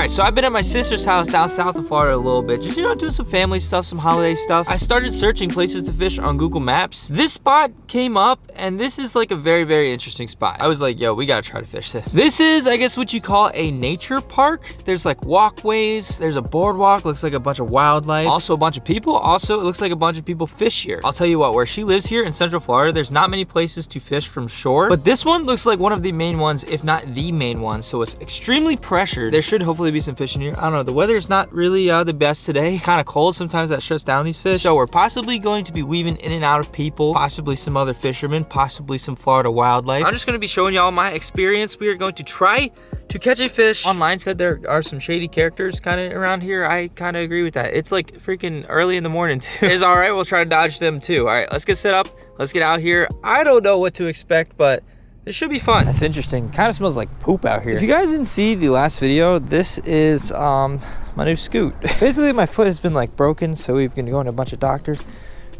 Alright, so I've been at my sister's house down south of Florida a little bit. Just, you know, doing some family stuff, some holiday stuff. I started searching places to fish on Google Maps. This spot came up, and this is like a very, very interesting spot. I was like, yo, we gotta try to fish this. This is, I guess, what you call a nature park. There's like walkways, there's a boardwalk, looks like a bunch of wildlife. Also a bunch of people. Also, it looks like a bunch of people fish here. I'll tell you what, where she lives here in Central Florida, there's not many places to fish from shore, but this one looks like one of the main ones, if not the main one. So it's extremely pressured. There should hopefully be some fish in here. I don't know, the weather is not really the best today. It's kind of cold. Sometimes that shuts down these fish. So we're possibly going to be weaving in and out of people, possibly some other fishermen, possibly some Florida wildlife. I'm just going to be showing y'all my experience. We are going to try to catch a fish. Online said there are some shady characters kind of around here. I kind of agree with that. It's like freaking early in the morning too. It's all right. We'll try to dodge them too. All right, let's get set up. Let's get out here. I don't know what to expect, but it should be fun. That's interesting. Kind of smells like poop out here. If you guys didn't see the last video, this is my new scoot. Basically, my foot has been like broken, so we've been going to a bunch of doctors.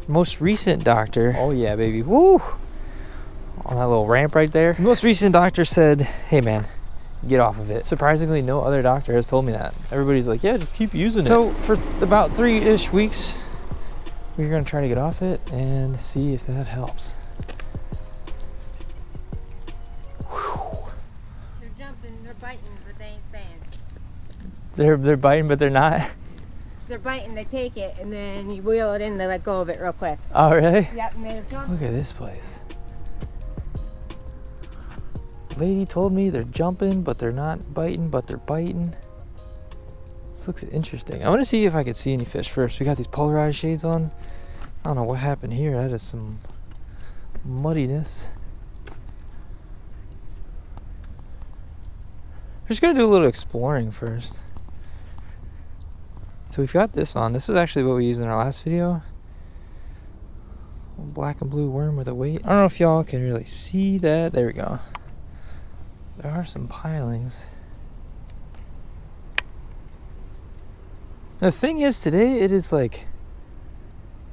Most recent doctor, oh yeah, baby, woo! On that little ramp right there. The most recent doctor said, hey man, get off of it. Surprisingly, no other doctor has told me that. Everybody's like, yeah, just keep using it. So for about 3-ish weeks, we're gonna try to get off it and see if that helps. They're biting, but they ain't saying. They're biting, but they're not. They're biting, they take it, and then you wheel it in, they let go of it real quick. Oh, really? Yep, and they're jumping. Look at this place. Lady told me they're jumping, but they're not biting, but they're biting. This looks interesting. I want to see if I can see any fish first. We got these polarized shades on. I don't know what happened here. That is some muddiness. We're just gonna do a little exploring first. So we've got this on. This is actually what we used in our last video. Black and blue worm with a weight. I don't know if y'all can really see that. There we go. There are some pilings. The thing is, today it is like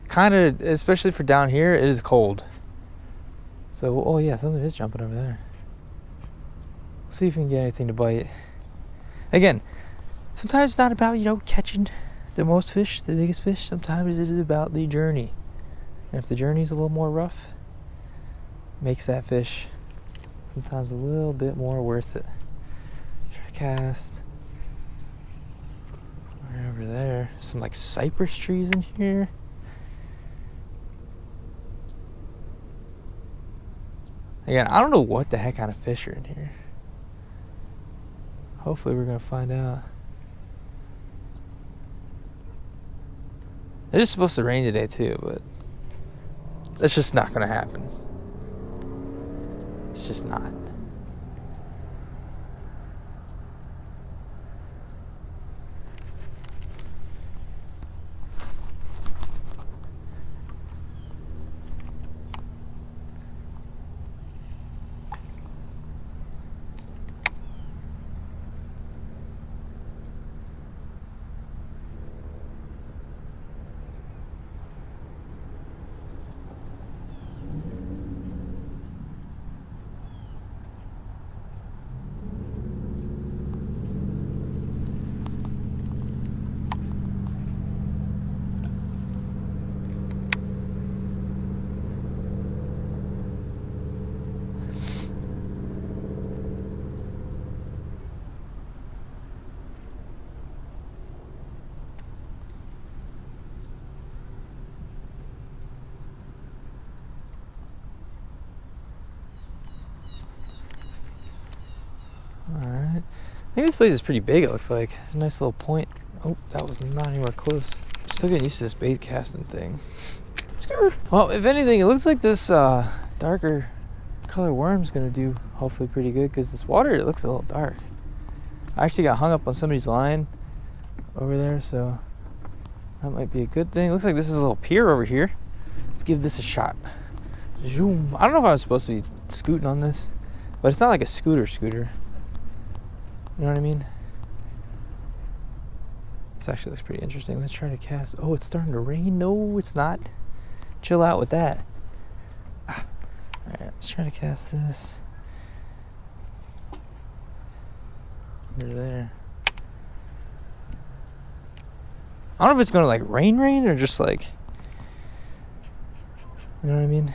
kind of, especially for down here, it is cold. So, oh yeah, something is jumping over there. See if we can get anything to bite. Again, sometimes it's not about, you know, catching the most fish, the biggest fish. Sometimes it is about the journey. And if the journey's a little more rough, makes that fish sometimes a little bit more worth it. Try to cast right over there. Some like cypress trees in here. Again, I don't know what the heck kind of fish are in here. Hopefully we're gonna find out. It is supposed to rain today too, but that's just not gonna happen. It's just not. Alright. I think this place is pretty big, it looks like. A nice little point. Oh, that was not anywhere close. I'm still getting used to this bait casting thing. Skirt. Well, if anything, it looks like this darker color worm's gonna do hopefully pretty good, because this water, it looks a little dark. I actually got hung up on somebody's line over there, so that might be a good thing. Looks like this is a little pier over here. Let's give this a shot. Zoom. I don't know if I was supposed to be scooting on this, but it's not like a scooter. You know what I mean? This actually looks pretty interesting. Let's try to cast. Oh, it's starting to rain. No, it's not. Chill out with that. Alright, let's try to cast this. Under there. I don't know if it's gonna like rain or just like, you know what I mean?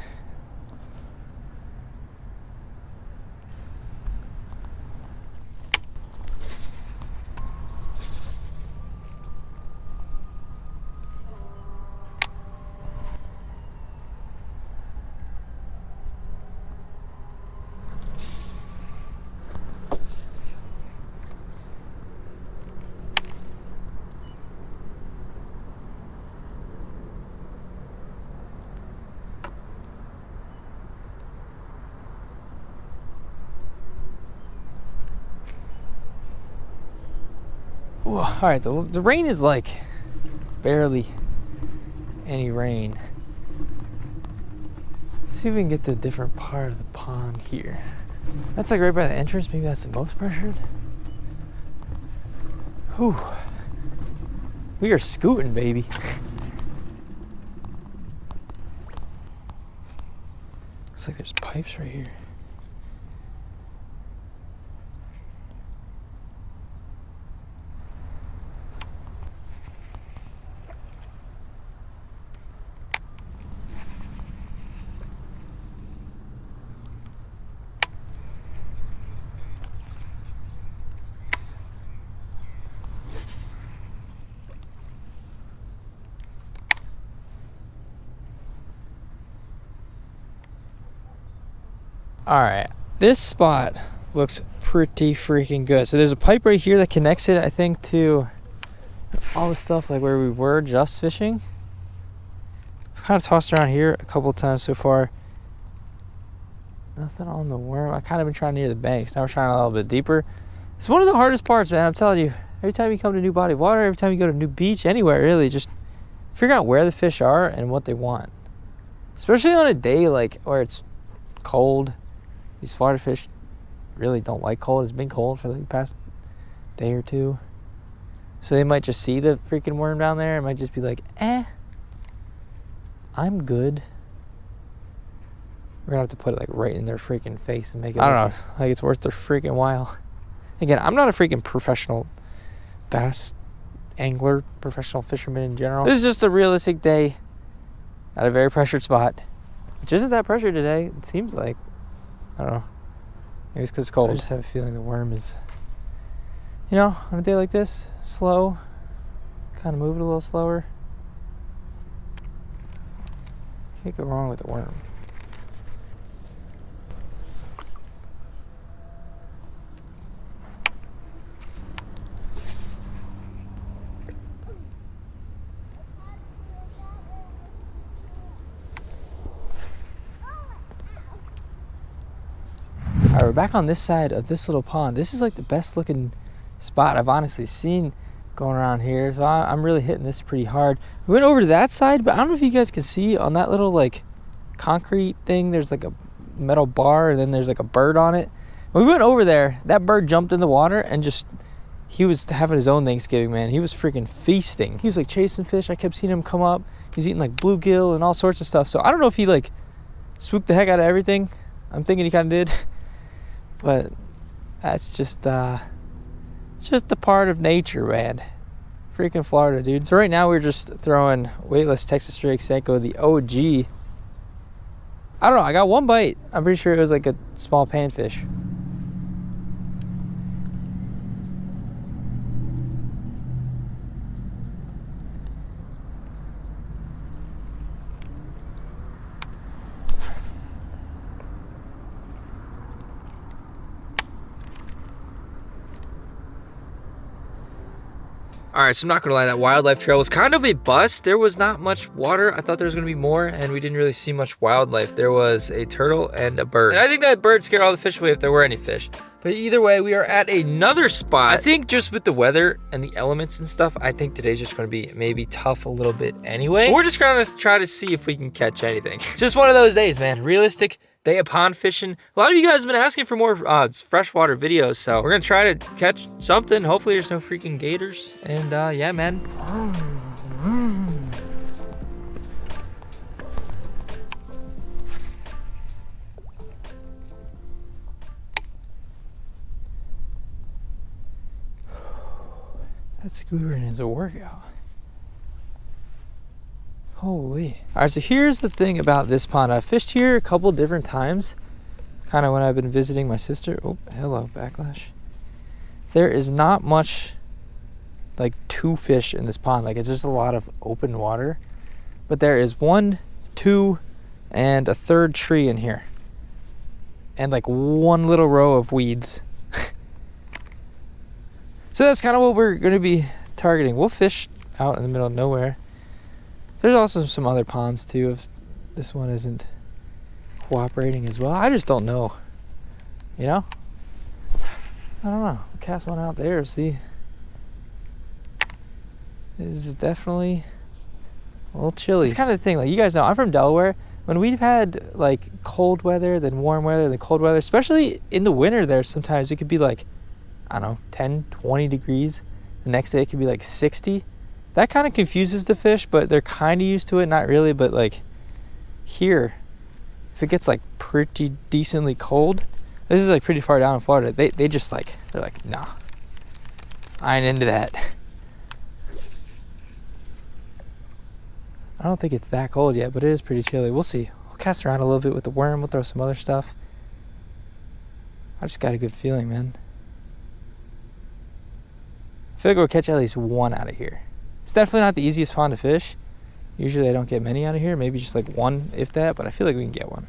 Ooh, all right, the rain is like barely any rain. Let's see if we can get to a different part of the pond here. That's like right by the entrance. Maybe that's the most pressured. Whew. We are scooting, baby. Looks like there's pipes right here. All right, this spot looks pretty freaking good. So there's a pipe right here that connects it, I think, to all the stuff like where we were just fishing. I've kind of tossed around here a couple times so far. Nothing on the worm. I kind of been trying near the banks. Now we're trying a little bit deeper. It's one of the hardest parts, man. I'm telling you. Every time you come to a new body of water, every time you go to a new beach, anywhere really, just figure out where the fish are and what they want. Especially on a day like where it's cold. These Florida fish really don't like cold. It's been cold for the past day or two. So they might just see the freaking worm down there and might just be like, I'm good. We're gonna have to put it like right in their freaking face and make it, I don't know, like it's worth their freaking while. Again, I'm not a freaking professional bass angler, professional fisherman in general. This is just a realistic day at a very pressured spot, which isn't that pressured today, it seems like. I don't know. Maybe it's because it's cold. I just have a feeling the worm is, you know, on a day like this, slow. Kind of move it a little slower. Can't go wrong with the worm. Alright, we're back on this side of this little pond. This is like the best looking spot I've honestly seen going around here. So I'm really hitting this pretty hard. We went over to that side, but I don't know if you guys can see on that little like concrete thing, there's like a metal bar and then there's like a bird on it. When we went over there, that bird jumped in the water and just, he was having his own Thanksgiving, man. He was freaking feasting. He was like chasing fish. I kept seeing him come up. He's eating like bluegill and all sorts of stuff. So I don't know if he like swooped the heck out of everything. I'm thinking he kind of did. But that's just the part of nature, man. Freaking Florida, dude. So right now we're just throwing weightless Texas Drake Senko, the OG. I don't know, I got one bite. I'm pretty sure it was like a small panfish. All right, so I'm not gonna lie, that wildlife trail was kind of a bust. There was not much water. I thought there was gonna be more, and we didn't really see much wildlife. There was a turtle and a bird. And I think that bird scared all the fish away if there were any fish. But either way, we are at another spot. I think just with the weather and the elements and stuff, I think today's just gonna be maybe tough a little bit anyway. But we're just gonna try to see if we can catch anything. It's just one of those days, man. Realistic day of pond fishing. A lot of you guys have been asking for more freshwater videos, so we're gonna try to catch something. Hopefully there's no freaking gators. And yeah, man. That scootering is a workout. Holy. All right, so here's the thing about this pond. I've fished here a couple different times, kind of when I've been visiting my sister. Oh, hello, backlash. There is not much like to fish in this pond. Like, it's just a lot of open water. But there is 1, 2, and a third tree in here. And like one little row of weeds. So that's kind of what we're going to be targeting. We'll fish out in the middle of nowhere. There's also some other ponds too if this one isn't cooperating as well. I just don't know. You know? I don't know. We'll cast one out there, see. This is definitely a little chilly. It's kind of the thing, like, you guys know, I'm from Delaware. When we've had like cold weather, then warm weather, then cold weather, especially in the winter there, sometimes it could be like, I don't know, 10, 20 degrees. The next day it could be like 60. That kind of confuses the fish, but they're kind of used to it. Not really, but like here, if it gets like pretty decently cold, this is like pretty far down in Florida, they just like, they're like, nah, I ain't into that. I don't think it's that cold yet, but it is pretty chilly. We'll see. We'll cast around a little bit with the worm. We'll throw some other stuff. I just got a good feeling, man. I feel like we'll catch at least one out of here. It's definitely not the easiest pond to fish. Usually I don't get many out of here. Maybe just like one, if that, but I feel like we can get one.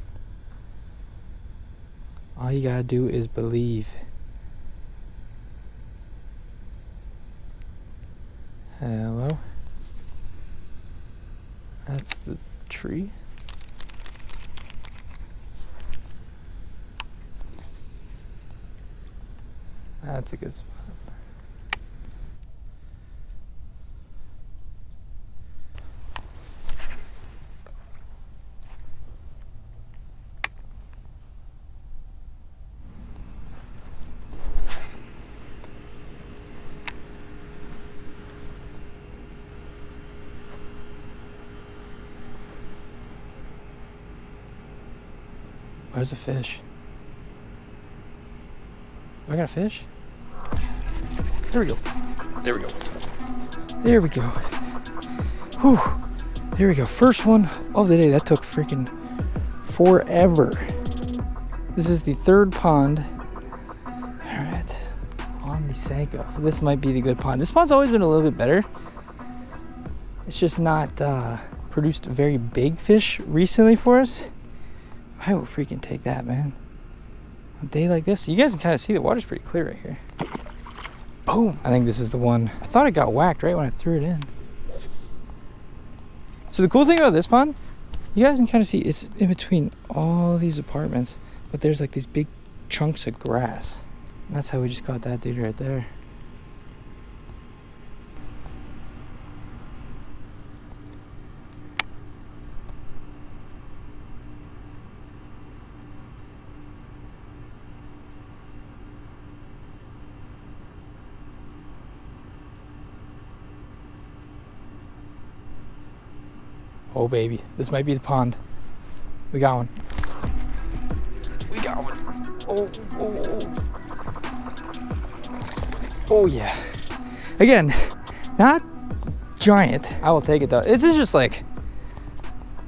All you gotta do is believe. Hello. That's the tree. That's a good spot. Where's the fish? Do I got a fish? There we go. There we go. There we go. Whew. There we go. First one of the day. That took freaking forever. This is the third pond. Alright. On the Sanko. So this might be the good pond. This pond's always been a little bit better. It's just not produced very big fish recently for us. I will freaking take that, man. A day like this, you guys can kind of see the water's pretty clear right here. Boom! I think this is the one. I thought it got whacked right when I threw it in. So the cool thing about this pond, you guys can kind of see it's in between all these apartments, but there's like these big chunks of grass. And that's how we just caught that dude right there. Oh baby, this might be the pond. We got one. We got one. Oh yeah. Again, not giant. I will take it though. This is just like,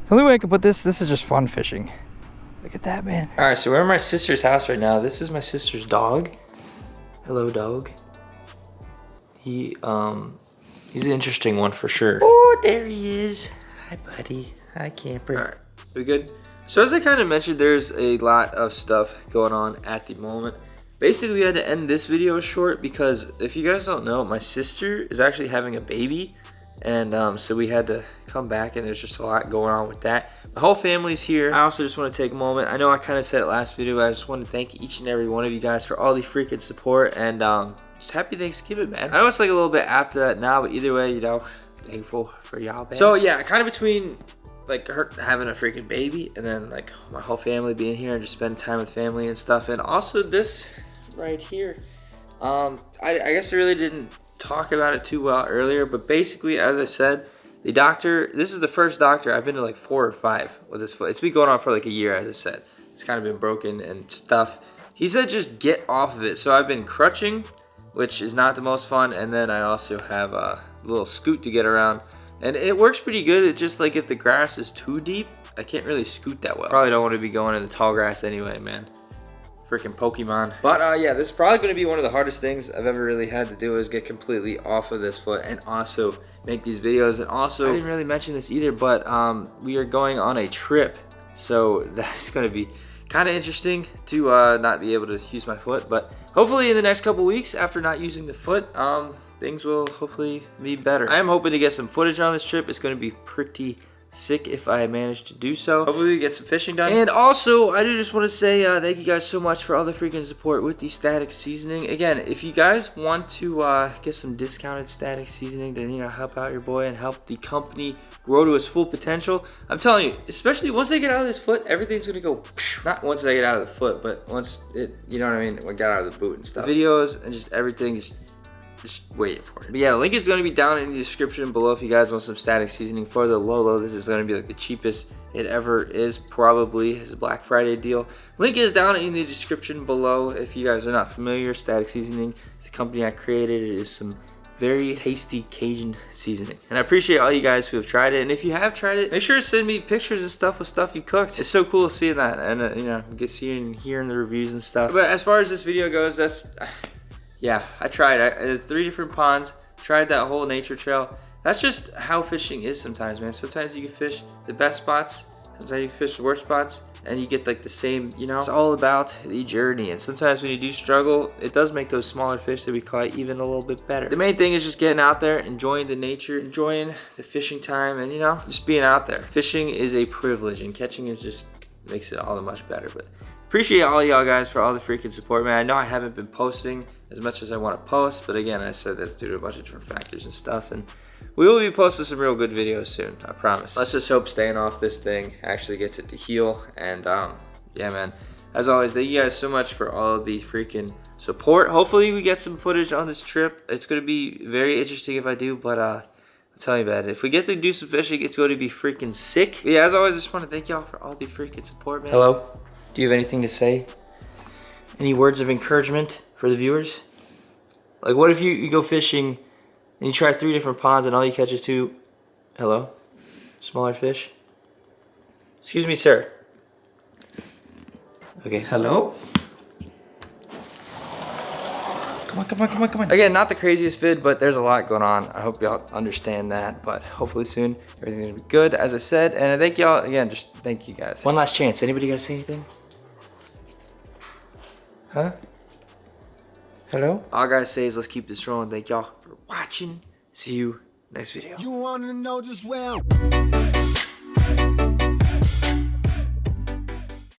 the only way I can put this is just fun fishing. Look at that, man. All right, so we're in my sister's house right now. This is my sister's dog. Hello, dog. He's an interesting one for sure. Oh, there he is. Hi, buddy. Hi, camper. All right, we good? So as I kind of mentioned, there's a lot of stuff going on at the moment. Basically, we had to end this video short because if you guys don't know, my sister is actually having a baby. And so we had to come back, and there's just a lot going on with that. My whole family's here. I also just want to take a moment. I know I kind of said it last video, but I just want to thank each and every one of you guys for all the freaking support. And just happy Thanksgiving, man. I know it's like a little bit after that now, but either way, you know, thankful for y'all, man. So yeah, kind of between like her having a freaking baby and then like my whole family being here and just spending time with family and stuff, and also this right here. I guess I really didn't talk about it too well earlier, but basically, as I said, the doctor, this is the first doctor I've been to like 4 or 5 with this foot. It's been going on for like a year, as I said. It's kind of been broken and stuff. He said just get off of it. So I've been crutching, which is not the most fun, and then I also have a little scoot to get around. And it works pretty good. It's just like if the grass is too deep, I can't really scoot that well. Probably don't want to be going in the tall grass anyway, man. Freaking Pokemon. But yeah, this is probably going to be one of the hardest things I've ever really had to do, is get completely off of this foot and also make these videos. And also, I didn't really mention this either, but we are going on a trip, so that's going to be kind of interesting to not be able to use my foot. But hopefully in the next couple weeks, after not using the foot, things will hopefully be better. I am hoping to get some footage on this trip. It's going to be pretty sick if I manage to do so. Hopefully we get some fishing done. And also, I do just want to say thank you guys so much for all the freaking support with the static seasoning. Again, if you guys want to get some discounted static seasoning, then, you know, help out your boy and help the company grow to its full potential. I'm telling you, especially once they get out of this foot, everything's gonna go, not once they get out of the foot, but once it, you know what I mean, when it got out of the boot and stuff. The videos and just everything, just wait for it. But yeah, the link is going to be down in the description below if you guys want some static seasoning for the Lolo. This is going to be like the cheapest it ever is, probably. It's a Black Friday deal. Link is down in the description below if you guys are not familiar. Static seasoning is the company I created. It is some very tasty Cajun seasoning. And I appreciate all you guys who have tried it. And if you have tried it, make sure to send me pictures and stuff with stuff you cooked. It's so cool seeing that, and you know, get seeing hearing the reviews and stuff. But as far as this video goes, that's yeah, I tried. I did 3 different ponds, tried that whole nature trail. That's just how fishing is sometimes, man. Sometimes you can fish the best spots, sometimes you can fish the worst spots, and you get like the same, you know. It's all about the journey, and sometimes when you do struggle, it does make those smaller fish that we caught even a little bit better. The main thing is just getting out there, enjoying the nature, enjoying the fishing time, and, you know, just being out there. Fishing is a privilege, and catching is just makes it all that much better. But appreciate all y'all guys for all the freaking support, man. I know I haven't been posting as much as I want to post, but again, I said that's due to a bunch of different factors and stuff, and we will be posting some real good videos soon, I promise. Let's just hope staying off this thing actually gets it to heal. And yeah, man, as always, thank you guys so much for all the freaking support. Hopefully we get some footage on this trip. It's going to be very interesting if I do, but I'll tell you about it. If we get to do some fishing, it's going to be freaking sick. But yeah, as always, I just want to thank y'all for all the freaking support, man. Hello? Do you have anything to say? Any words of encouragement for the viewers? Like, what if you go fishing and you try 3 different ponds and all you catch is 2, hello? Smaller fish? Excuse me, sir. Okay, hello? Come on. Again, not the craziest vid, but there's a lot going on. I hope y'all understand that, but hopefully soon everything's gonna be good, as I said. And I thank y'all, again, just thank you guys. One last chance. Anybody gotta say anything? Huh? Hello? All I gotta say is let's keep this rolling. Thank y'all for watching. See you next video. You wanna know just where